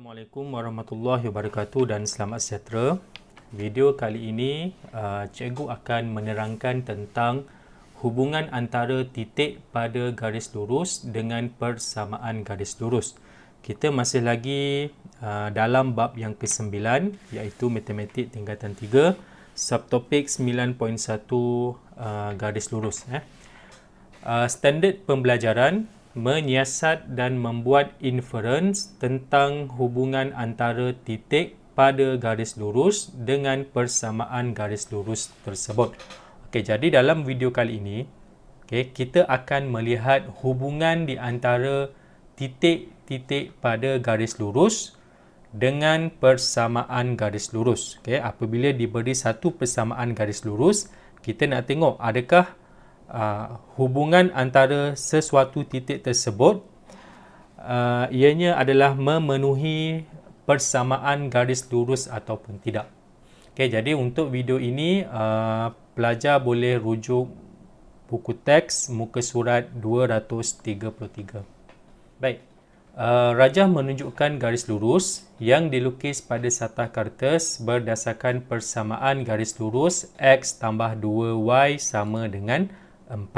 Assalamualaikum warahmatullahi wabarakatuh dan selamat sejahtera. Video kali ini cikgu akan menerangkan tentang hubungan antara titik pada garis lurus dengan persamaan garis lurus. Kita masih lagi dalam bab yang ke-9 iaitu matematik tingkatan 3, subtopik 9.1 garis lurus. Standard pembelajaran menyiasat dan membuat inference tentang hubungan antara titik pada garis lurus dengan persamaan garis lurus tersebut. Okey, jadi dalam video kali ini, kita akan melihat hubungan di antara titik-titik pada garis lurus dengan persamaan garis lurus. Apabila diberi satu persamaan garis lurus, kita nak tengok adakah hubungan antara sesuatu titik tersebut ianya adalah memenuhi persamaan garis lurus ataupun tidak. Jadi untuk video ini pelajar boleh rujuk buku teks muka surat 233. Baik, rajah menunjukkan garis lurus yang dilukis pada satah kertas berdasarkan persamaan garis lurus X tambah 2Y sama dengan 4.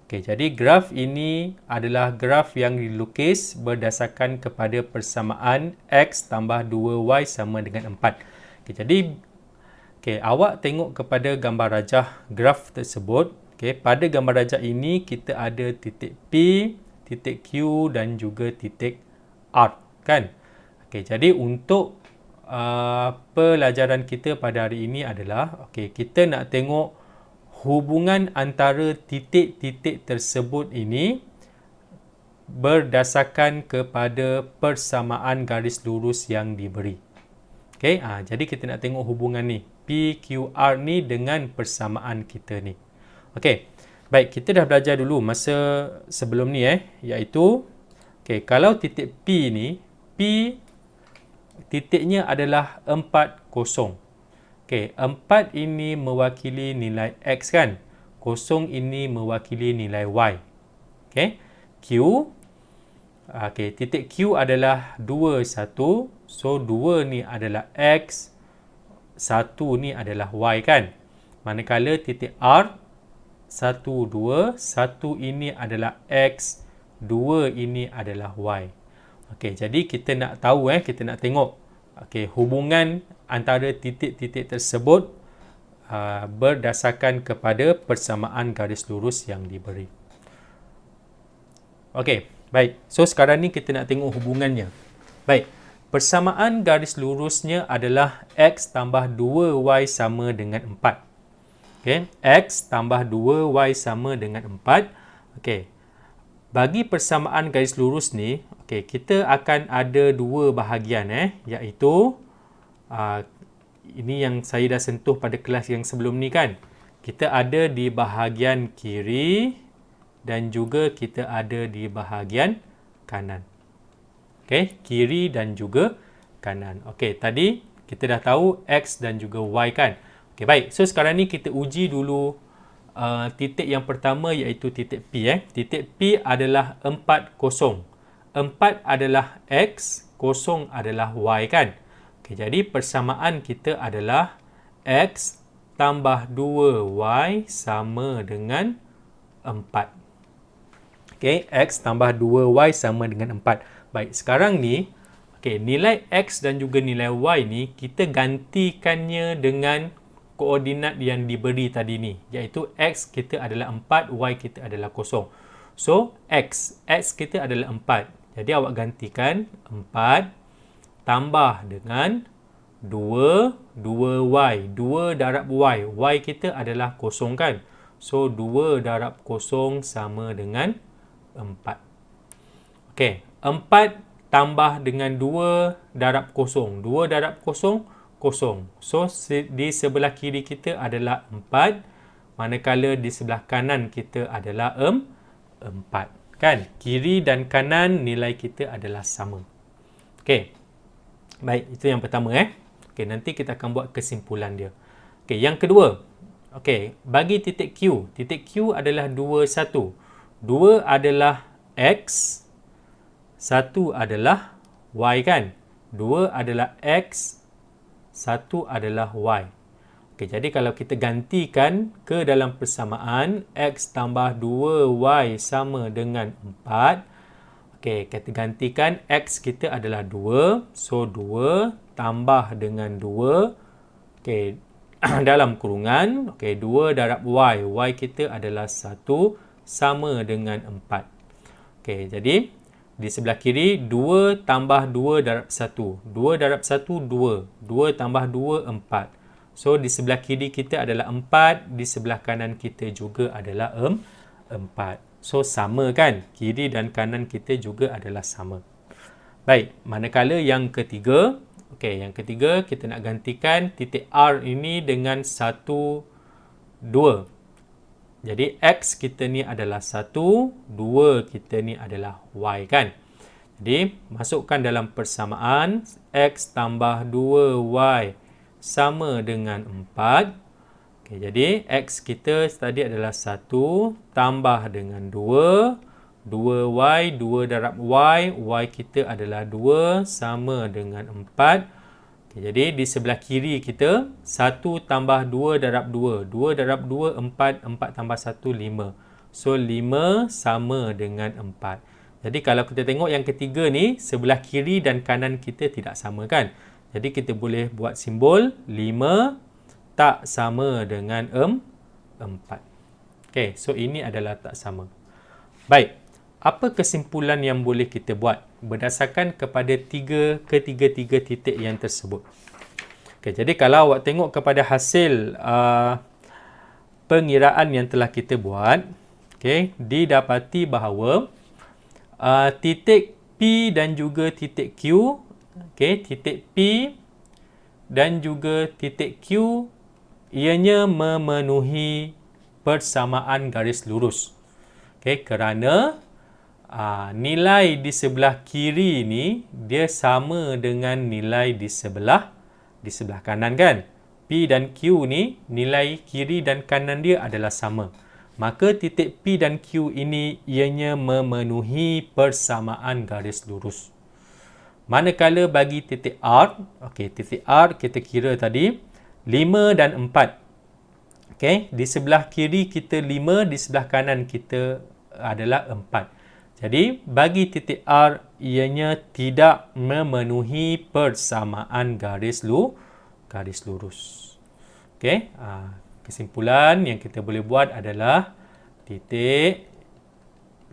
Jadi graf ini adalah graf yang dilukis berdasarkan kepada persamaan X tambah 2Y sama dengan 4. Jadi awak tengok kepada gambar rajah graf tersebut. Pada gambar rajah ini kita ada titik P, titik Q dan juga titik R, kan? Jadi untuk pelajaran kita pada hari ini adalah kita nak tengok hubungan antara titik-titik tersebut ini berdasarkan kepada persamaan garis lurus yang diberi. Jadi kita nak tengok hubungan ni PQR ni dengan persamaan kita ni. Baik, kita dah belajar dulu masa sebelum ni iaitu kalau titik P ni, P titiknya adalah 40. 4 ini mewakili nilai X, kan? 0 ini mewakili nilai Y. Q. Titik Q adalah 2, 1. So, 2 ni adalah X. 1 ni adalah Y, kan? Manakala titik R, 1, 2. 1 ini adalah X. 2 ini adalah Y. Jadi kita nak tahu, kita nak tengok hubungan antara titik-titik tersebut berdasarkan kepada persamaan garis lurus yang diberi. Baik. So sekarang ni kita nak tengok hubungannya. Baik. Persamaan garis lurusnya adalah X tambah 2Y sama dengan 4. X tambah 2Y sama dengan 4. Bagi persamaan garis lurus ni, kita akan ada dua bahagian, iaitu ini yang saya dah sentuh pada kelas yang sebelum ni, kan? Kita ada di bahagian kiri dan juga kita ada di bahagian kanan. Kiri dan juga kanan. Tadi kita dah tahu X dan juga Y, kan? Baik. So sekarang ni kita uji dulu titik yang pertama iaitu titik P. Titik P adalah 4, 0. 4 adalah X, 0 adalah Y, kan? Jadi persamaan kita adalah X tambah 2Y sama dengan 4. X tambah 2Y sama dengan 4. Baik, sekarang ni nilai X dan juga nilai Y ni kita gantikannya dengan koordinat yang diberi tadi ni, iaitu X kita adalah 4, Y kita adalah 0. So, X kita adalah 4. Jadi awak gantikan 4 tambah dengan 2, 2Y. 2 darab Y. Y kita adalah 0, kan? So, 2 darab 0 sama dengan 4. 4 tambah dengan 2 darab 0. 2 darab 0, 0. So, di sebelah kiri kita adalah 4. Manakala di sebelah kanan kita adalah 4. Kan? Kiri dan kanan nilai kita adalah sama. Baik, itu yang pertama. Nanti kita akan buat kesimpulan dia. Yang kedua. Bagi titik Q. Titik Q adalah 2, 1. 2 adalah X. 1 adalah Y, kan? 2 adalah X, 1 adalah Y. Okey, jadi kalau kita gantikan ke dalam persamaan, X tambah 2Y sama dengan 4. Okey, kita gantikan X kita adalah 2. So, 2 tambah dengan 2. Okey, dalam kurungan. Okey, 2 darab Y. Y kita adalah 1 sama dengan 4. Okey, jadi di sebelah kiri 2 tambah 2 darab 1. 2 darab 1, 2. 2 tambah 2, 4. So, di sebelah kiri kita adalah 4. Di sebelah kanan kita juga adalah 4. So, sama kan? Kiri dan kanan kita juga adalah sama. Baik, manakala yang ketiga. Okey, yang ketiga kita nak gantikan titik R ini dengan 1, 2. Jadi, X kita ni adalah 1. 2 kita ni adalah Y kan? Jadi, masukkan dalam persamaan. X tambah 2Y sama dengan 4. Okay, jadi X kita tadi adalah 1 tambah dengan 2. 2Y, 2 darab Y. Y kita adalah 2 sama dengan 4. Okay, jadi di sebelah kiri kita 1 tambah 2 darab 2. 2 darab 2, 4. 4 tambah 1, 5. So, 5 sama dengan 4. Jadi kalau kita tengok yang ketiga ni, sebelah kiri dan kanan kita tidak sama kan? Jadi kita boleh buat simbol 5 tak sama dengan 4. Okey, so ini adalah tak sama. Baik, apa kesimpulan yang boleh kita buat berdasarkan kepada ketiga-tiga titik yang tersebut? Okey, jadi kalau awak tengok kepada hasil pengiraan yang telah kita buat, okey, didapati bahawa titik P dan juga titik Q, okey, titik P dan juga titik Q ianya memenuhi persamaan garis lurus. Okey, kerana nilai di sebelah kiri ni dia sama dengan nilai di sebelah kanan kan? P dan Q ni nilai kiri dan kanan dia adalah sama. Maka titik P dan Q ini ianya memenuhi persamaan garis lurus. Manakala bagi titik R, okey, titik R kita kira tadi 5 dan 4. Okey, di sebelah kiri kita 5, di sebelah kanan kita adalah 4. Jadi bagi titik R ianya tidak memenuhi persamaan garis lurus. Okey, kesimpulan yang kita boleh buat adalah titik P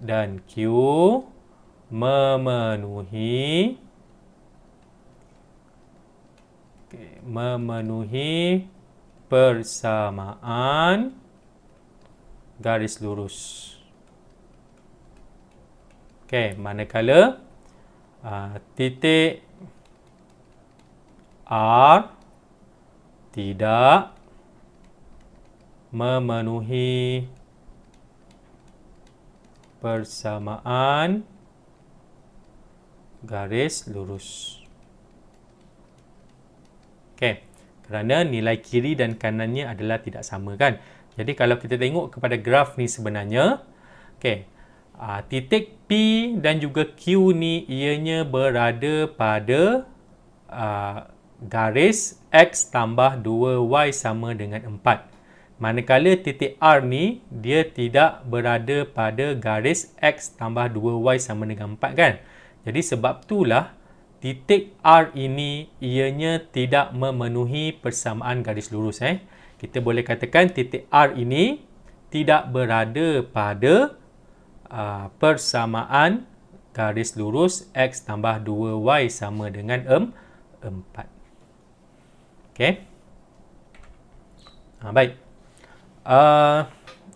dan Q memenuhi persamaan garis lurus. Okey, manakala titik R tidak memenuhi persamaan garis lurus. Okey, kerana nilai kiri dan kanannya adalah tidak sama kan? Jadi kalau kita tengok kepada graf ni sebenarnya, okey, titik P dan juga Q ni ianya berada pada garis X tambah 2Y sama dengan 4. Manakala titik R ni dia tidak berada pada garis X tambah 2Y sama dengan 4 kan? Jadi sebab itulah titik R ini ianya tidak memenuhi persamaan garis lurus. Kita boleh katakan titik R ini tidak berada pada persamaan garis lurus X tambah 2Y sama dengan 4. Okey. Baik.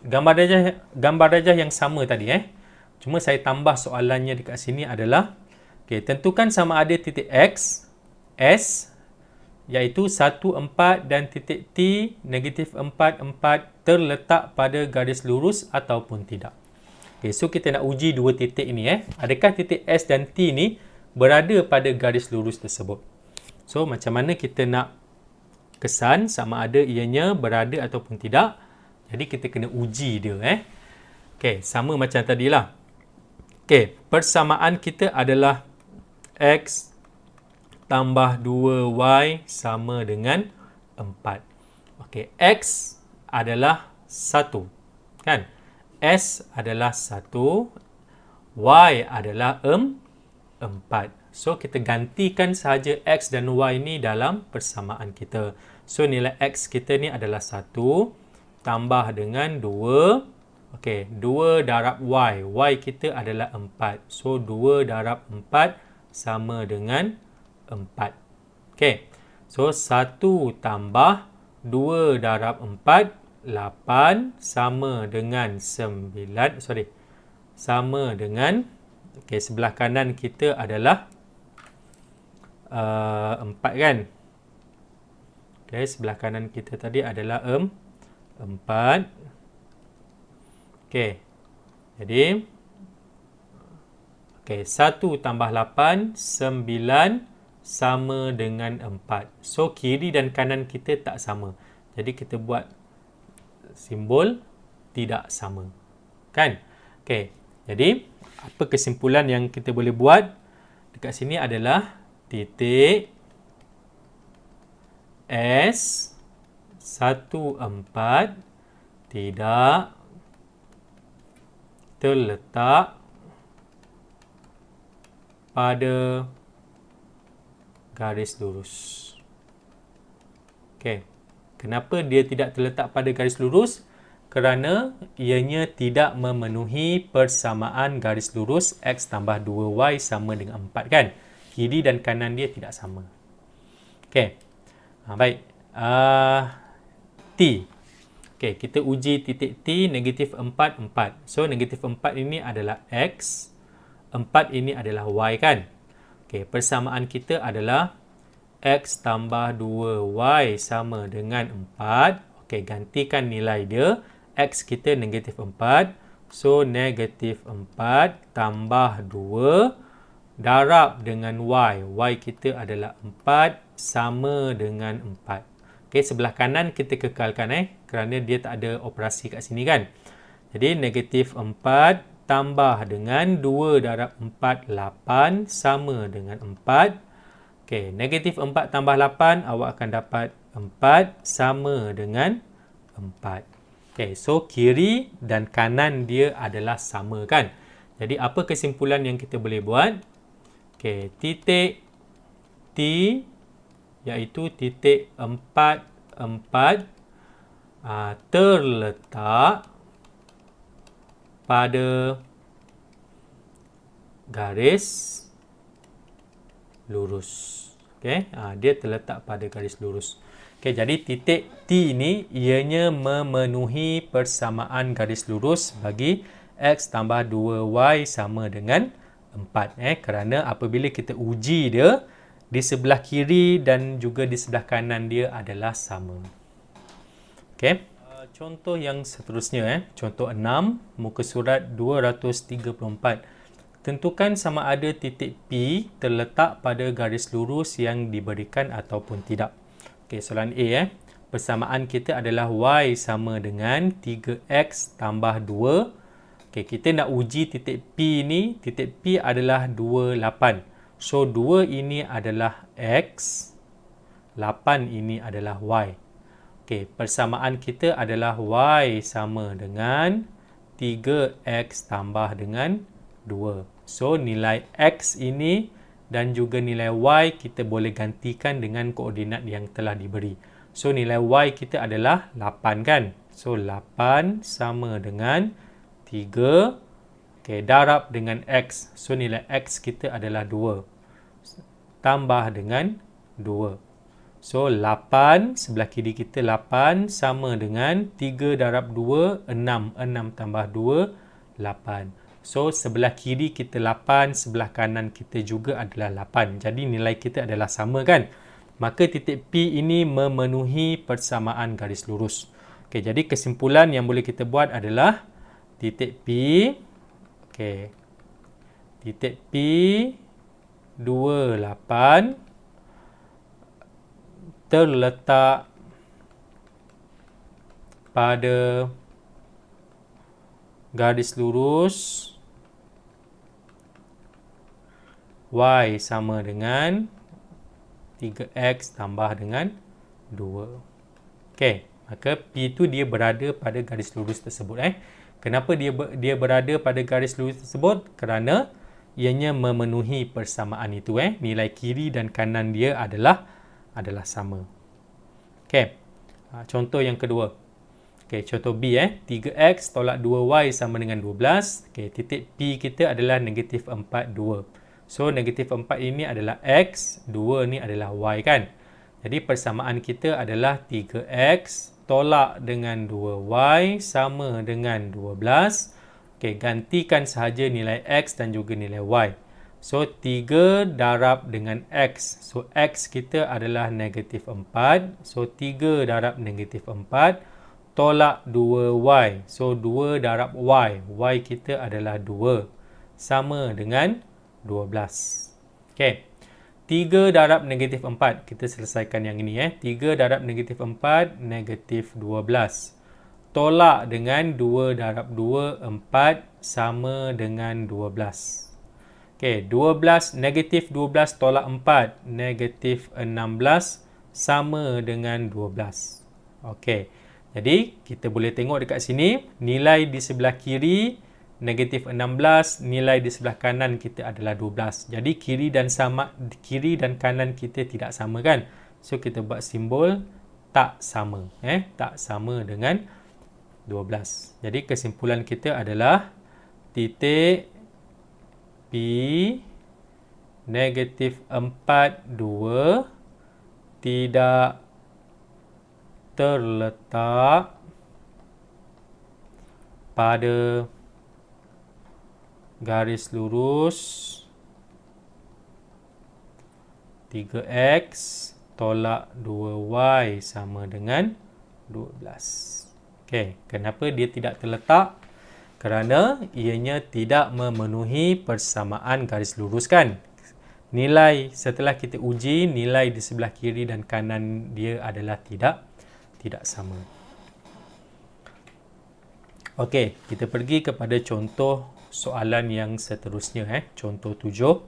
Gambar darjah yang sama tadi cuma saya tambah soalannya dekat sini adalah tentukan sama ada titik X, S iaitu 1, 4 dan titik T, negatif 4, 4 terletak pada garis lurus ataupun tidak. So kita nak uji dua titik ini adakah titik S dan T ni berada pada garis lurus tersebut. So macam mana kita nak kesan sama ada ianya berada ataupun tidak. Jadi kita kena uji dia sama macam tadilah. Persamaan kita adalah X tambah 2Y sama dengan 4. Okey, X adalah 1. Kan? S adalah 1. Y adalah 4. So, kita gantikan sahaja X dan Y ni dalam persamaan kita. So, nilai X kita ni adalah 1 tambah dengan 2. Okey, 2 darab Y. Y kita adalah 4. So, 2 darab 4 sama dengan 4. Okey. So, 1 tambah 2 darab 4, 8 sama dengan 9. Sama dengan, okey, sebelah kanan kita adalah 4 kan. Okey, sebelah kanan kita tadi adalah 4. Okey. Jadi, okey, 1 tambah 8, 9 sama dengan 4. So, kiri dan kanan kita tak sama. Jadi, kita buat simbol tidak sama. Kan? Okey. Jadi, apa kesimpulan yang kita boleh buat dekat sini adalah titik S 14 tidak terletak pada garis lurus. Okey. Kenapa dia tidak terletak pada garis lurus? Kerana ianya tidak memenuhi persamaan garis lurus X tambah 2Y sama dengan 4 kan? Kiri dan kanan dia tidak sama. Okey. Baik. T. Okey, kita uji titik T negatif 4, 4. So, negatif 4 ini adalah X. 4 ini adalah Y kan? Okey, persamaan kita adalah X tambah 2Y sama dengan 4. Okey, gantikan nilai dia. X kita negatif 4. So, negatif 4 tambah 2 darab dengan Y. Y kita adalah 4 sama dengan 4. Okey, sebelah kanan kita kekalkan kerana dia tak ada operasi kat sini kan. Jadi, negatif 4 tambah dengan 2 darab 4, 8 sama dengan 4. Okey, negatif 4 tambah 8, awak akan dapat 4 sama dengan 4. Okey, so kiri dan kanan dia adalah sama kan. Jadi, apa kesimpulan yang kita boleh buat? Okey, titik T iaitu titik 4, 4 terletak pada garis lurus. Okey, dia terletak pada garis lurus. Okey, jadi titik T ini ianya memenuhi persamaan garis lurus bagi X tambah 2Y sama dengan 4. Kerana apabila kita uji dia, di sebelah kiri dan juga di sebelah kanan dia adalah sama. Okey. Contoh yang seterusnya, contoh 6, muka surat 234. Tentukan sama ada titik P terletak pada garis lurus yang diberikan ataupun tidak. Okey, soalan A. Persamaan kita adalah Y sama dengan 3X tambah 2. Okey, kita nak uji titik P ni. Titik P adalah 28. So, 2 ini adalah X. 8 ini adalah Y. Okey, persamaan kita adalah Y sama dengan 3X tambah dengan 2. So, nilai X ini dan juga nilai Y kita boleh gantikan dengan koordinat yang telah diberi. So, nilai Y kita adalah 8 kan? So, 8 sama dengan 3. Okey, darab dengan X. So, nilai X kita adalah 2. Tambah dengan 2. So, 8, sebelah kiri kita 8 sama dengan 3 darab 2, 6. 6 tambah 2, 8. So, sebelah kiri kita 8, sebelah kanan kita juga adalah 8. Jadi, nilai kita adalah sama kan? Maka titik P ini memenuhi persamaan garis lurus. Okey, jadi kesimpulan yang boleh kita buat adalah titik P. Okey. Titik P 28 terletak pada garis lurus Y sama dengan 3X tambah dengan 2. Okey, maka P itu dia berada pada garis lurus tersebut. Kenapa dia berada pada garis lurus tersebut? Kerana ianya memenuhi persamaan itu. Nilai kiri dan kanan dia adalah sama. Okey, contoh yang kedua. Okey, contoh B. 3X tolak 2Y sama dengan 12. Okey, titik P kita adalah negatif 4, 2. So, negatif 4 ini adalah X, 2 ni adalah Y kan? Jadi, persamaan kita adalah 3X tolak dengan 2Y sama dengan 12. Okey, gantikan sahaja nilai X dan juga nilai Y. So, 3 darab dengan X. So, X kita adalah negatif 4. So, 3 darab negatif 4 tolak 2Y. So, 2 darab Y. Y kita adalah 2. Sama dengan 12. Okey. 3 darab negatif 4. Kita selesaikan yang ini. 3 darab negatif 4, negatif 12. Tolak dengan 2 darab 2, 4 sama dengan 12. Okey, 12, negatif 12 tolak 4, negatif 16 sama dengan 12. Okey, jadi kita boleh tengok dekat sini, nilai di sebelah kiri negatif 16, nilai di sebelah kanan kita adalah 12. Jadi kiri dan kanan kita tidak sama kan? So kita buat simbol tak sama. Tak sama dengan 12. Jadi kesimpulan kita adalah titik P negatif 4, 2 tidak terletak pada garis lurus 3X tolak 2Y sama dengan 12. Okey, kenapa dia tidak terletak? Kerana ianya tidak memenuhi persamaan garis lurus kan? Nilai setelah kita uji, nilai di sebelah kiri dan kanan dia adalah tidak sama. Okey, kita pergi kepada contoh soalan yang seterusnya. Contoh 7.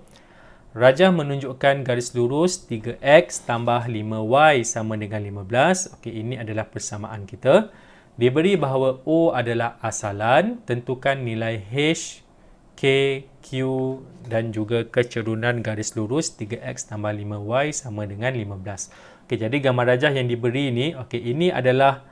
Rajah menunjukkan garis lurus 3X tambah 5Y sama dengan 15. Okey, ini adalah persamaan kita. Diberi bahawa O adalah asalan, tentukan nilai H, K, Q dan juga kecerunan garis lurus 3X tambah 5Y sama dengan 15. Okey, jadi gambar rajah yang diberi ini, ini adalah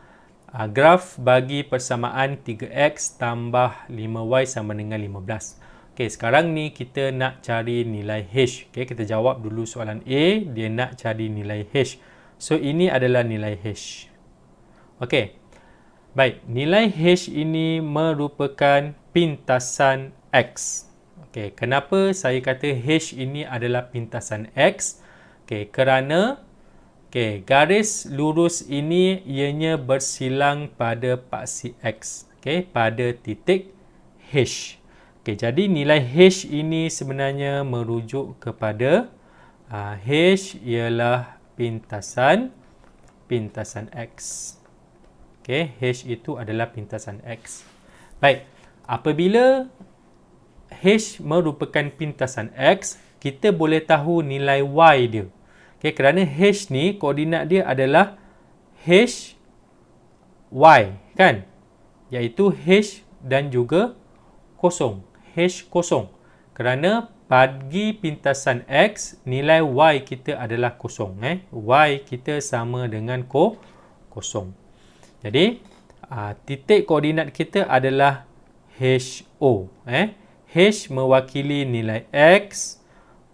graf bagi persamaan 3X tambah 5Y sama dengan 15. Okey, sekarang ni kita nak cari nilai H. Okey, kita jawab dulu soalan A, dia nak cari nilai H. So, ini adalah nilai H. Okey. Baik, nilai H ini merupakan pintasan X. Okey, kenapa saya kata H ini adalah pintasan X? Okey, kerana garis lurus ini ianya bersilang pada paksi X. Okey, pada titik H. Okey, jadi nilai H ini sebenarnya merujuk kepada H ialah pintasan X. Okey, H itu adalah pintasan X. Baik, apabila H merupakan pintasan X, kita boleh tahu nilai Y dia. Okey, kerana H ni koordinat dia adalah H, Y kan? Iaitu H dan juga kosong. H kosong. Kerana bagi pintasan X, nilai Y kita adalah kosong. Y kita sama dengan kosong. Jadi, titik koordinat kita adalah HO. H mewakili nilai X,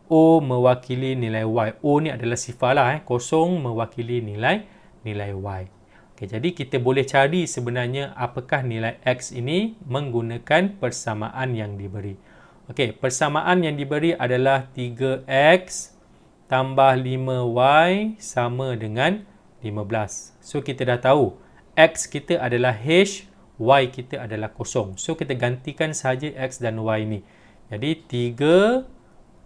O mewakili nilai Y. O ni adalah sifar lah. Kosong mewakili nilai Y. Okay, jadi kita boleh cari sebenarnya apakah nilai X ini menggunakan persamaan yang diberi. Okey, persamaan yang diberi adalah 3X tambah 5Y sama dengan 15. So, kita dah tahu X kita adalah H, Y kita adalah kosong. So, kita gantikan sahaja X dan Y ni. Jadi, 3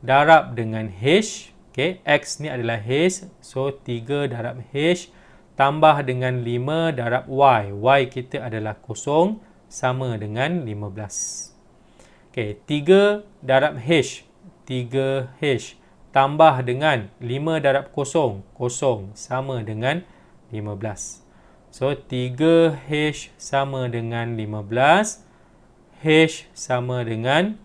darab dengan H. Okay, X ni adalah H. So, 3 darab H tambah dengan 5 darab Y. Y kita adalah kosong sama dengan 15. Okay, 3 darab H. 3H tambah dengan 5 darab kosong. Kosong sama dengan 15. So, 3H sama dengan 15. H sama dengan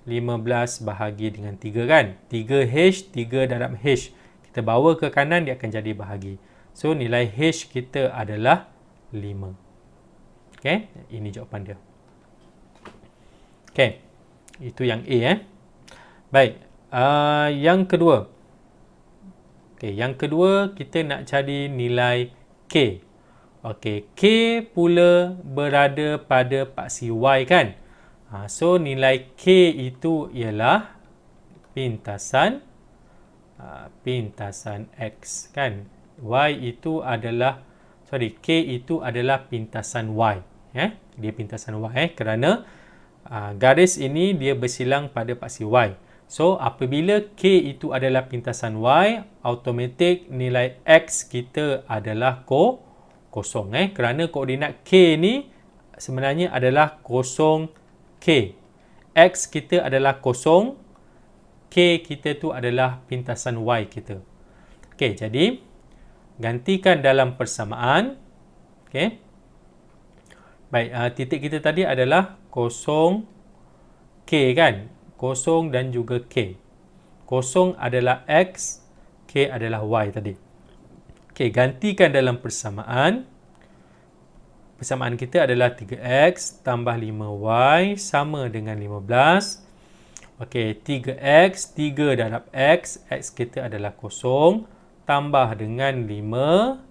15 bahagi dengan 3 kan. 3H, 3 darab H. Kita bawa ke kanan, dia akan jadi bahagi. So, nilai H kita adalah 5. Okay, ini jawapan dia. Okay, itu yang A. Baik, yang kedua. Okay, yang kedua kita nak cari nilai K. Okay, K pula berada pada paksi Y kan. So, nilai K itu ialah pintasan X kan. Y itu adalah, K itu adalah pintasan Y. Dia pintasan Y kerana garis ini dia bersilang pada paksi Y. So, apabila K itu adalah pintasan Y, automatik nilai X kita adalah kosong. Kerana koordinat K ni sebenarnya adalah kosong K. X kita adalah kosong, K kita tu adalah pintasan Y kita. Okey, jadi gantikan dalam persamaan. Okey. Baik, titik kita tadi adalah kosong K kan? Kosong dan juga K. Kosong adalah X, K adalah Y tadi. Okey, gantikan dalam persamaan. Persamaan kita adalah 3X tambah 5Y sama dengan 15. Okey, 3X, 3 darab X. X kita adalah kosong. Tambah dengan 5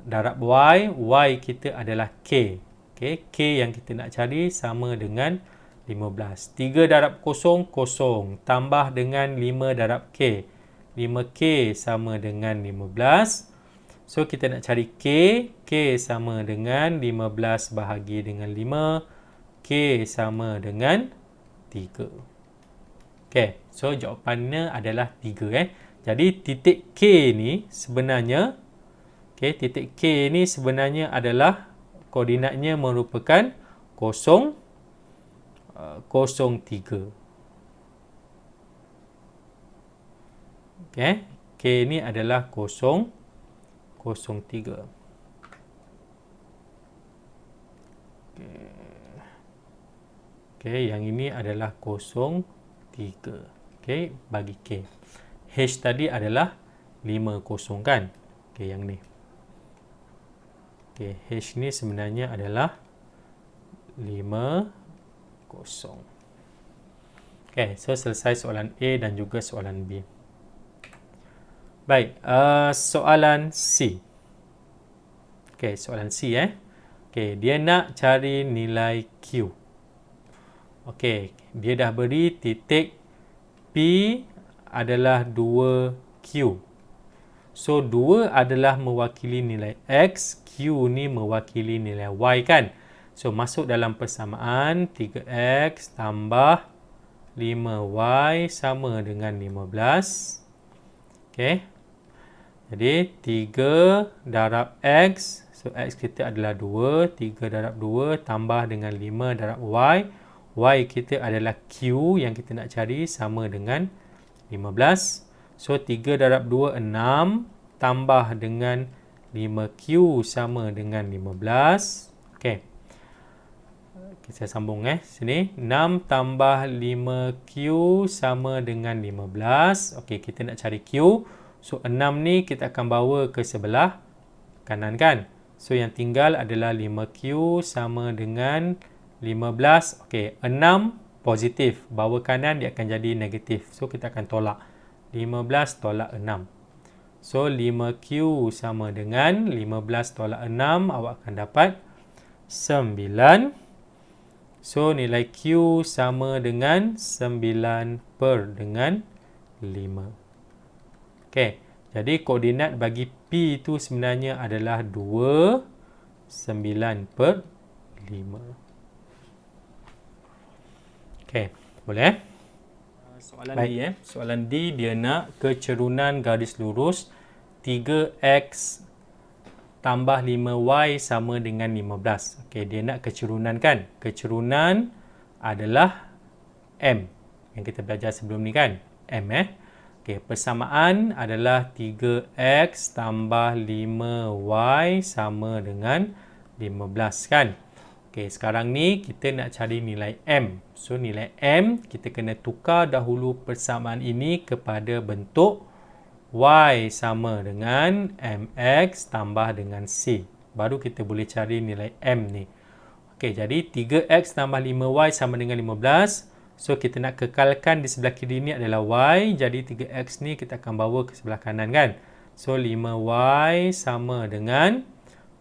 darab Y. Y kita adalah K. Okey, K yang kita nak cari sama dengan 15. 3 darab kosong, kosong. Tambah dengan 5 darab K. 5K sama dengan 15. So, kita nak cari K. K sama dengan 15 bahagi dengan 5. K sama dengan 3. Okay, so jawapannya adalah 3. Jadi, titik K ni sebenarnya, titik K ni sebenarnya adalah koordinatnya merupakan 0, 0, 3. K ni adalah 0, 0, 3. Yang ini adalah 0, 3. Bagi K. H tadi adalah 5, 0 kan. Yang ni. H ni sebenarnya adalah 5, 0. So selesai soalan A dan juga soalan B. Baik, soalan C. Soalan C dia nak cari nilai Q. Dia dah beri titik P adalah 2Q. So, 2 adalah mewakili nilai X, Q ni mewakili nilai Y kan. So, masuk dalam persamaan 3X tambah 5Y sama dengan 15. Jadi, 3 darab X. So, X kita adalah 2. 3 darab 2 tambah dengan 5 darab Y. Y kita adalah Q yang kita nak cari sama dengan 15. So, 3 darab 2, 6. Tambah dengan 5Q sama dengan 15. Kita sambung sini. 6 tambah 5Q sama dengan 15. Kita nak cari Q. So, 6 ni kita akan bawa ke sebelah kanan kan. So, yang tinggal adalah 5Q sama dengan 15. 6 positif. Bawa kanan dia akan jadi negatif. So, kita akan tolak. 15 tolak 6. So, 5Q sama dengan 15 tolak 6. Awak akan dapat 9. So, nilai Q sama dengan 9 per dengan 5. Jadi, koordinat bagi P itu sebenarnya adalah 2, 9 per 5. Boleh? Soalan D. Soalan D dia nak kecerunan garis lurus 3X tambah 5Y sama dengan 15. Dia nak kecerunan kan. Kecerunan adalah M yang kita belajar sebelum ni kan. M. Okey, persamaan adalah 3X tambah 5Y sama dengan 15 kan. Okey, sekarang ni kita nak cari nilai M. So, nilai M kita kena tukar dahulu persamaan ini kepada bentuk Y sama dengan MX tambah dengan C. Baru kita boleh cari nilai M ni. Okey, jadi 3X tambah 5Y sama dengan 15. So, kita nak kekalkan di sebelah kiri ni adalah Y. Jadi, 3X ni kita akan bawa ke sebelah kanan kan. So, 5Y sama dengan,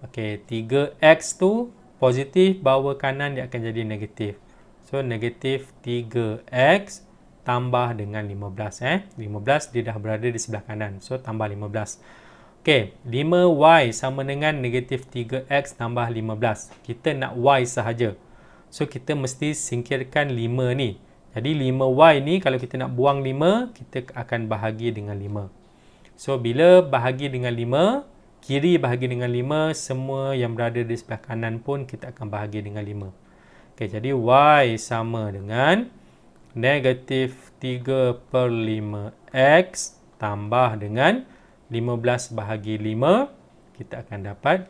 okey, 3X tu positif, bawa kanan dia akan jadi negatif. So, negatif 3X tambah dengan 15. 15 dia dah berada di sebelah kanan. So, tambah 15. Okey, 5Y sama dengan negatif 3X tambah 15. Kita nak Y sahaja. So, kita mesti singkirkan 5 ni. Jadi 5Y ni kalau kita nak buang 5, kita akan bahagi dengan 5. So bila bahagi dengan 5, kiri bahagi dengan 5, semua yang berada di sebelah kanan pun kita akan bahagi dengan 5. Okey, jadi Y sama dengan negatif 3/5X tambah dengan 15 bahagi 5, kita akan dapat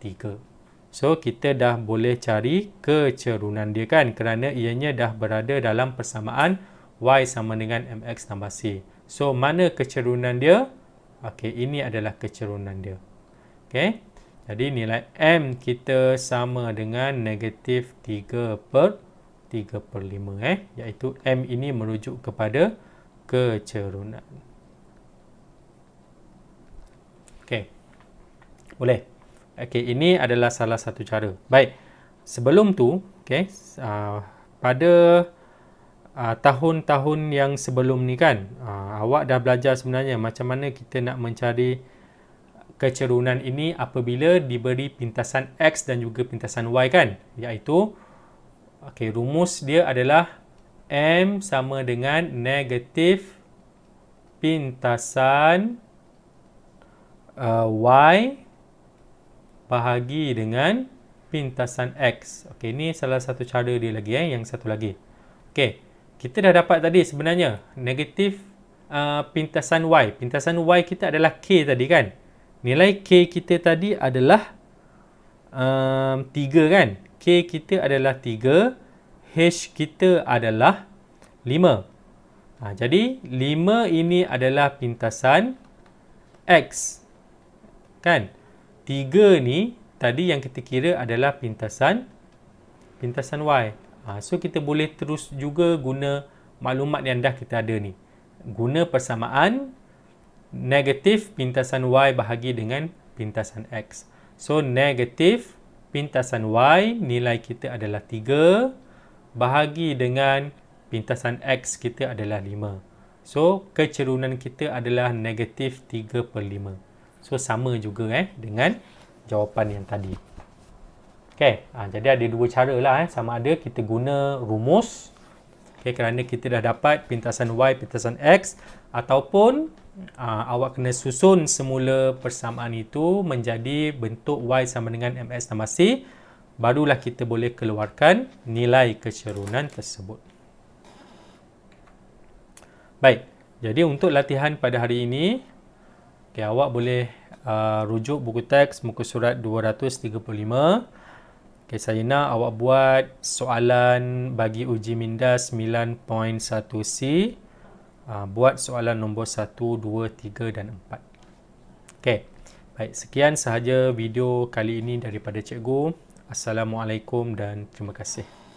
3. So, kita dah boleh cari kecerunan dia kan, kerana ianya dah berada dalam persamaan Y sama dengan MX tambah C. So, mana kecerunan dia? Okey, ini adalah kecerunan dia. Okey, jadi nilai M kita sama dengan negatif 3/5. Iaitu M ini merujuk kepada kecerunan. Okey, boleh. Okey, ini adalah salah satu cara. Baik, sebelum tu, okey, pada tahun-tahun yang sebelum ni kan, awak dah belajar sebenarnya macam mana kita nak mencari kecerunan ini apabila diberi pintasan X dan juga pintasan Y kan. Iaitu, okey, rumus dia adalah M sama dengan negatif pintasan Y bahagi dengan pintasan X. Okey, ni salah satu cara dia lagi. Yang satu lagi. Okey, kita dah dapat tadi sebenarnya negatif pintasan Y. Pintasan Y kita adalah K tadi kan. Nilai K kita tadi adalah 3 kan. K kita adalah 3. H kita adalah 5. Jadi 5 ini adalah pintasan X. Kan? 3 ni tadi yang kita kira adalah pintasan Y. So kita boleh terus juga guna maklumat yang dah kita ada ni. Guna persamaan negatif pintasan Y bahagi dengan pintasan X. So negatif pintasan Y nilai kita adalah 3 bahagi dengan pintasan X kita adalah 5. So kecerunan kita adalah negatif 3/5. So, sama juga dengan jawapan yang tadi. Okey, jadi ada dua cara lah. Sama ada kita guna rumus, kerana kita dah dapat pintasan Y, pintasan X, ataupun awak kena susun semula persamaan itu menjadi bentuk Y sama dengan MX tambah C, barulah kita boleh keluarkan nilai kecerunan tersebut. Baik, jadi untuk latihan pada hari ini, awak boleh rujuk buku teks muka surat 235. Saya nak awak buat soalan bagi uji minda 9.1C. Buat soalan nombor 1, 2, 3 dan 4. Baik, sekian sahaja video kali ini daripada cikgu. Assalamualaikum dan terima kasih.